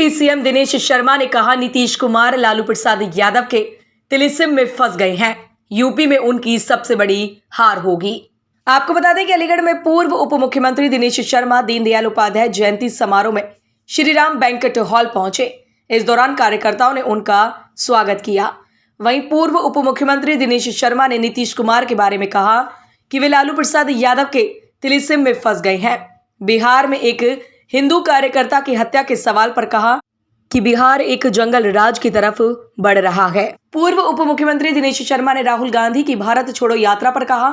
Deputy CM Dinesh Sharma ने कहा, नीतीश कुमार लालू प्रसाद यादव के तिलिस्म में फंस गए हैं, यूपी में उनकी सबसे बड़ी हार होगी। आपको बता दें कि अलीगढ़ में पूर्व उप मुख्यमंत्री दिनेश शर्मा दीनदयाल उपाध्याय जयंती समारोह में श्रीराम बैंक्वेट हॉल पहुंचे। इस दौरान कार्यकर्ताओं ने उनका स्वागत किया। वहीं पूर्व उप मुख्यमंत्री दिनेश शर्मा ने नीतीश कुमार के बारे में कहा कि वे लालू प्रसाद यादव के तिलिस्म में फंस गए हैं। बिहार में एक हिंदू कार्यकर्ता की हत्या के सवाल पर कहा कि बिहार एक जंगल राज की तरफ बढ़ रहा है। पूर्व उप मुख्यमंत्री दिनेश शर्मा ने राहुल गांधी की भारत छोड़ो यात्रा पर कहा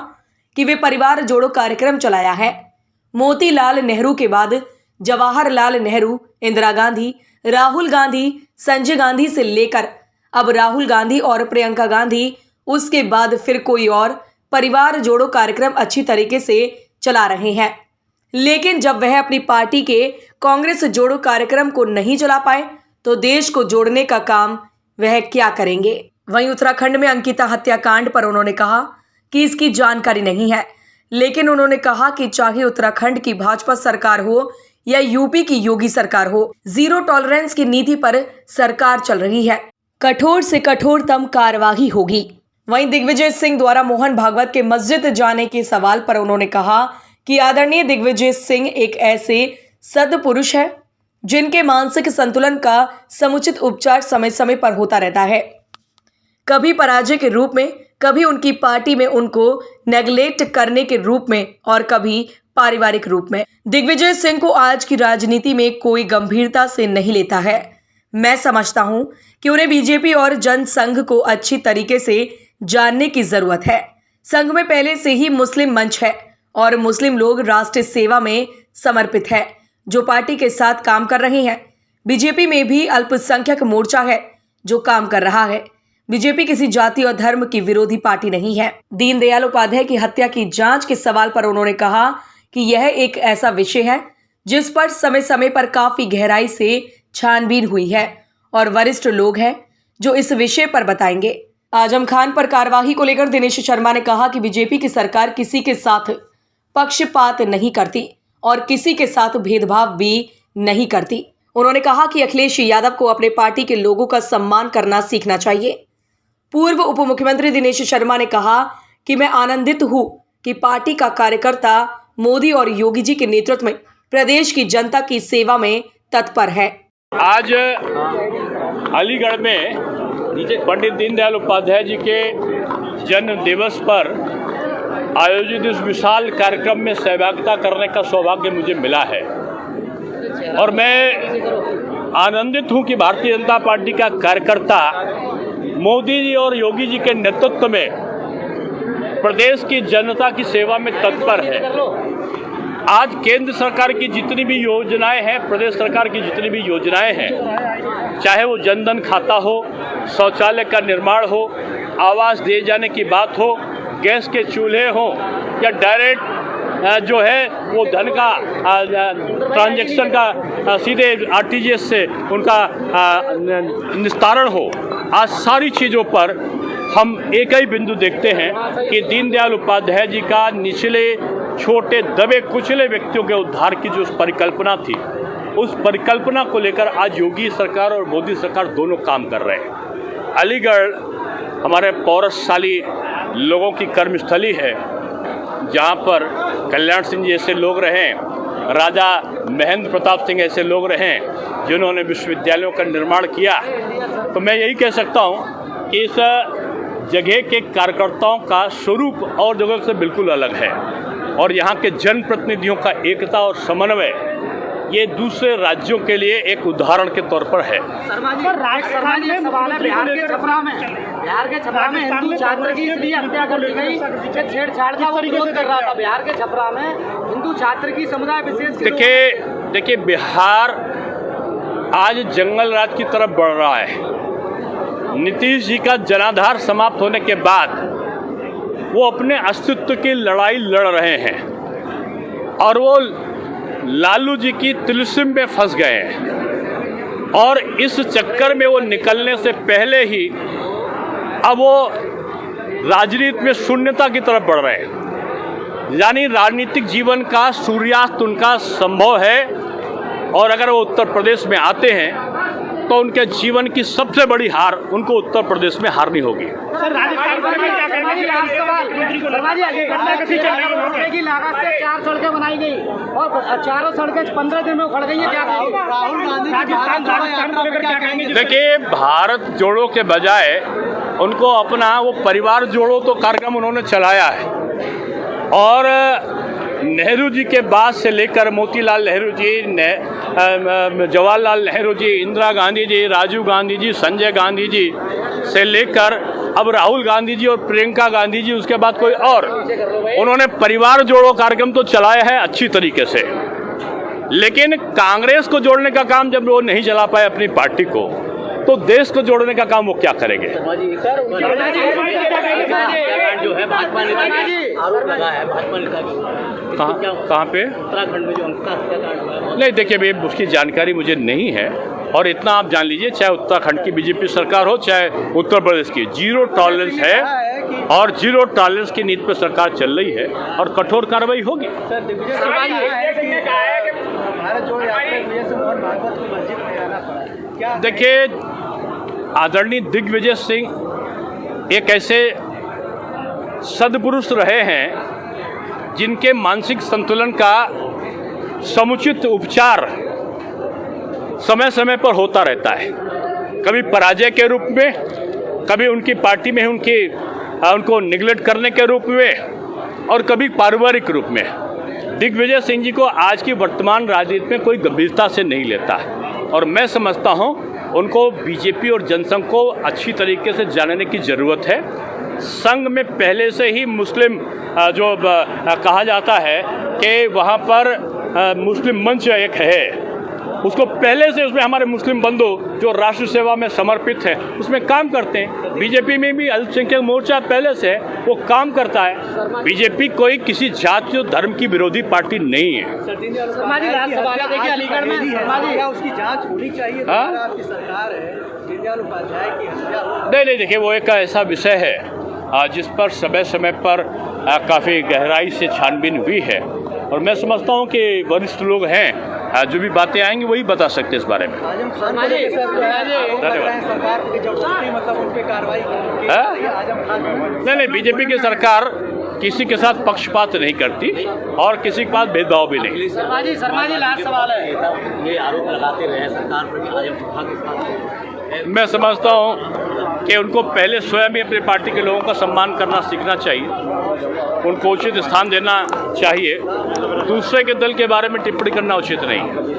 कि वे परिवार जोड़ो कार्यक्रम चलाया है। मोतीलाल नेहरू के बाद जवाहरलाल नेहरू, इंदिरा गांधी, राहुल गांधी, संजय गांधी से लेकर अब राहुल गांधी और प्रियंका गांधी, उसके बाद फिर कोई और परिवार जोड़ो कार्यक्रम अच्छी तरीके से चला रहे हैं। लेकिन जब वह अपनी पार्टी के कांग्रेस जोड़ो कार्यक्रम को नहीं चला पाए तो देश को जोड़ने का काम वह क्या करेंगे। वहीं उत्तराखंड में अंकिता हत्याकांड पर उन्होंने कहा कि इसकी जानकारी नहीं है, लेकिन उन्होंने कहा कि चाहे उत्तराखंड की भाजपा सरकार हो या यूपी की योगी सरकार हो, जीरो टॉलरेंस की नीति पर सरकार चल रही है। कठोर से कठोरतम कार्यवाही होगी। वहीं दिग्विजय सिंह द्वारा मोहन भागवत के मस्जिद जाने के सवाल पर उन्होंने कहा कि आदरणीय दिग्विजय सिंह एक ऐसे सद्पुरुष हैं जिनके मानसिक संतुलन का समुचित उपचार समय समय पर होता रहता है। कभी पराजय के रूप में, कभी उनकी पार्टी में उनको नेगलेक्ट करने के रूप में और कभी पारिवारिक रूप में। दिग्विजय सिंह को आज की राजनीति में कोई गंभीरता से नहीं लेता है। मैं समझता हूं कि उन्हें बीजेपी और जनसंघ को अच्छी तरीके से जानने की जरूरत है। संघ में पहले से ही मुस्लिम मंच है और मुस्लिम लोग राष्ट्रीय सेवा में समर्पित है जो पार्टी के साथ काम कर रहे हैं। बीजेपी में भी अल्पसंख्यक मोर्चा है जो काम कर रहा है। बीजेपी किसी जाति और धर्म की विरोधी पार्टी नहीं है। दीनदयाल उपाध्याय की हत्या की जांच के सवाल पर उन्होंने कहा कि यह एक ऐसा विषय है जिस पर समय समय पर काफी गहराई से छानबीन हुई है और वरिष्ठ लोग हैं जो इस विषय पर बताएंगे। आजम खान पर कार्यवाही को लेकर दिनेश शर्मा ने कहा कि बीजेपी की सरकार किसी के साथ पक्षपात नहीं करती और किसी के साथ भेदभाव भी नहीं करती। उन्होंने कहा कि अखिलेश यादव को अपने पार्टी के लोगों का सम्मान करना सीखना चाहिए। पूर्व उप मुख्यमंत्री दिनेश शर्मा ने कहा कि मैं आनंदित हूं कि पार्टी का कार्यकर्ता मोदी और योगी जी के नेतृत्व में प्रदेश की जनता की सेवा में तत्पर है। आज अलीगढ़ में पंडित दीनदयाल उपाध्याय जी के जन्म दिवस पर आयोजित इस विशाल कार्यक्रम में सहभागिता करने का सौभाग्य मुझे मिला है और मैं आनंदित हूं कि भारतीय जनता पार्टी का कार्यकर्ता मोदी जी और योगी जी के नेतृत्व में प्रदेश की जनता की सेवा में तत्पर है। आज केंद्र सरकार की जितनी भी योजनाएं हैं, प्रदेश सरकार की जितनी भी योजनाएं हैं, चाहे वो जनधन खाता हो, शौचालय का निर्माण हो, आवास दिए जाने की बात हो, गैस के चूल्हे हो या डायरेक्ट जो है वो धन का ट्रांजैक्शन का सीधे आरटीजीएस से उनका निस्तारण हो, आज सारी चीज़ों पर हम एक ही बिंदु देखते हैं कि दीनदयाल उपाध्याय जी का निचले छोटे दबे कुचले व्यक्तियों के उद्धार की जो परिकल्पना थी, उस परिकल्पना को लेकर आज योगी सरकार और मोदी सरकार दोनों काम कर रहे हैं। अलीगढ़ हमारे पौरसशाली लोगों की कर्मस्थली है जहाँ पर कल्याण सिंह जी ऐसे लोग रहे, राजा महेंद्र प्रताप सिंह ऐसे लोग रहे जिन्होंने विश्वविद्यालयों का निर्माण किया। तो मैं यही कह सकता हूँ कि इस जगह के कार्यकर्ताओं का स्वरूप और जगह से बिल्कुल अलग है और यहाँ के जनप्रतिनिधियों का एकता और समन्वय ये दूसरे राज्यों के लिए एक उदाहरण के तौर पर है। राज्यसभा में सवाल है, बिहार के छपरा में हिंदू छात्र की भी हत्या कर दी गई, छेड़छाड़ का वो विरोध कर रहा था। बिहार के छपरा में हिंदू छात्र की समुदाय विशेष देखिए बिहार आज जंगल राज की तरफ बढ़ रहा है। नीतीश जी का जनाधार समाप्त होने के बाद वो अपने अस्तित्व की लड़ाई लड़ रहे हैं और वो लालू जी की तिलिस्म में फंस गए हैं और इस चक्कर में वो निकलने से पहले ही अब वो राजनीति में शून्यता की तरफ बढ़ रहे हैं। यानी राजनीतिक जीवन का सूर्यास्त उनका संभव है और अगर वो उत्तर प्रदेश में आते हैं तो उनके जीवन की सबसे बड़ी हार उनको उत्तर प्रदेश में हारनी होगी। सर राजस्थान में क्या कहना है? की लागत से 4 सड़कें बनाई गई और चारों सड़कें 15 दिन में उखड़ गई है। क्या राहुल गांधी देखिए, भारत जोड़ो के बजाय उनको अपना वो परिवार जोड़ो तो कार्यक्रम उन्होंने चलाया है, और नेहरू जी के बाद से लेकर मोतीलाल नेहरू जी, जवाहरलाल नेहरू जी, इंदिरा गांधी जी, राजीव गांधी जी, संजय गांधी जी से लेकर अब राहुल गांधी जी और प्रियंका गांधी जी, उसके बाद कोई और, उन्होंने परिवार जोड़ो कार्यक्रम तो चलाया है अच्छी तरीके से, लेकिन कांग्रेस को जोड़ने का काम जब वो नहीं चला पाए अपनी पार्टी को, तो देश को जोड़ने का काम वो क्या करेंगे? जो है भाजपा नेता आरोप लगा है, भाजपा नेता कहाँ पे? उत्तराखंड में जो उनका हत्याकांड हुआ है। नहीं, देखिए भाई, उसकी जानकारी मुझे नहीं है, और इतना आप जान लीजिए, चाहे उत्तराखंड की बीजेपी सरकार हो चाहे उत्तर प्रदेश की, जीरो टॉलरेंस है, और जीरो टॉलरेंस की नीति पर सरकार चल रही है और कठोर कार्रवाई होगी। देखिए, आदरणीय दिग्विजय सिंह एक ऐसे सद्पुरुष रहे हैं जिनके मानसिक संतुलन का समुचित उपचार समय समय पर होता रहता है, कभी पराजय के रूप में, कभी उनकी पार्टी में उनको निगलेक्ट करने के रूप में, और कभी पारिवारिक रूप में। दिग्विजय सिंह जी को आज की वर्तमान राजनीति में कोई गंभीरता से नहीं लेता, और मैं समझता हूं उनको बीजेपी और जनसंघ को अच्छी तरीके से जानने की ज़रूरत है। संघ में पहले से ही मुस्लिम जो कहा जाता है कि वहाँ पर मुस्लिम मंच एक है, उसको पहले से, उसमें हमारे मुस्लिम बंधु जो राष्ट्र सेवा में समर्पित हैं उसमें काम करते हैं। बीजेपी में भी अल्पसंख्यक मोर्चा पहले से वो काम करता है। बीजेपी कोई किसी जाति और धर्म की विरोधी पार्टी नहीं है। अलीगढ़ में उसकी जांच होनी चाहिए, आपकी सरकार है, दीनदयाल उपाध्याय की हत्या। नहीं, देखिए, वो एक ऐसा विषय है जिस पर समय समय पर काफ़ी गहराई से छानबीन हुई है, और मैं समझता हूँ कि वरिष्ठ लोग हैं, जो भी बातें आएंगी वही बता सकते हैं इस बारे में। नहीं, बीजेपी की सरकार किसी के साथ पक्षपात नहीं करती और किसी के पास भेदभाव भी नहीं। शर्मा जी लास्ट सवाल है। ये आरोप लगाते रहे सरकार पर कि आजम खान के साथ। मैं समझता हूँ कि उनको पहले स्वयं ही अपनी पार्टी के लोगों का सम्मान करना सीखना चाहिए, उनको उचित स्थान देना चाहिए, दूसरे के दल के बारे में टिप्पणी करना उचित नहीं है।